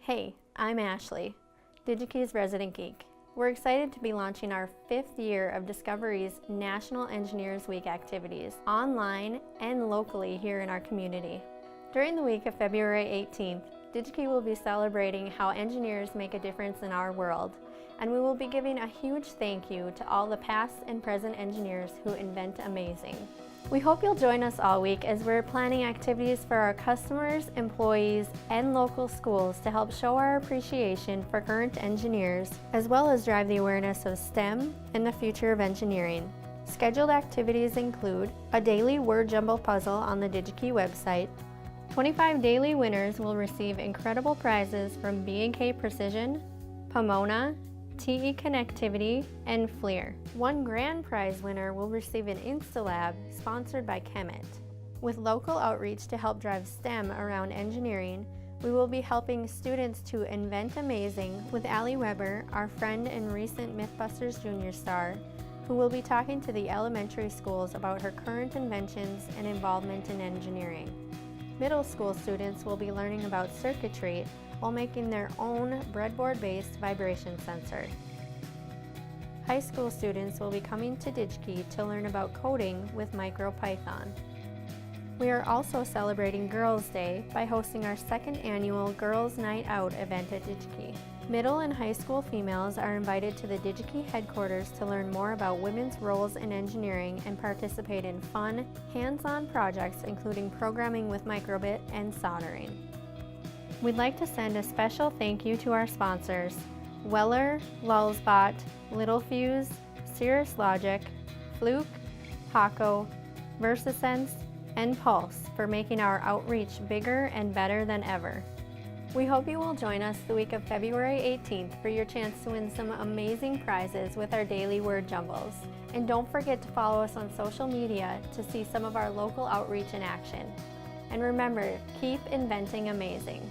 Hey, I'm Ashley, DigiKey's resident geek. We're excited to be launching our 5th year of Discovery's National Engineers Week activities online and locally here in our community. During the week of February 18th, DigiKey will be celebrating how engineers make a difference in our world, and we will be giving a huge thank you to all the past and present engineers who invent amazing. We hope you'll join us all week as we're planning activities for our customers, employees, and local schools to help show our appreciation for current engineers, as well as drive the awareness of STEM and the future of engineering. Scheduled activities include a daily word jumble puzzle on the DigiKey website. 25 daily winners will receive incredible prizes from B&K Precision, Pomona, TE Connectivity, and FLIR. One grand prize winner will receive an InstaLab sponsored by Chemet. With local outreach to help drive STEM around engineering, we will be helping students to invent amazing with Allie Weber, our friend and recent Mythbusters Junior star, who will be talking to the elementary schools about her current inventions and involvement in engineering. Middle school students will be learning about circuitry while making their own breadboard-based vibration sensor. High school students will be coming to DigiKey to learn about coding with MicroPython. We are also celebrating Girls' Day by hosting our 2nd annual Girls' Night Out event at DigiKey. Middle and high school females are invited to the DigiKey headquarters to learn more about women's roles in engineering and participate in fun, hands-on projects including programming with microbit and soldering. We'd like to send a special thank you to our sponsors, Weller, Lulzbot, Littlefuse, Cirrus Logic, Fluke, Paco, VersaSense, and Pulse for making our outreach bigger and better than ever. We hope you will join us the week of February 18th for your chance to win some amazing prizes with our daily word jumbles. And don't forget to follow us on social media to see some of our local outreach in action. And remember, keep inventing amazing.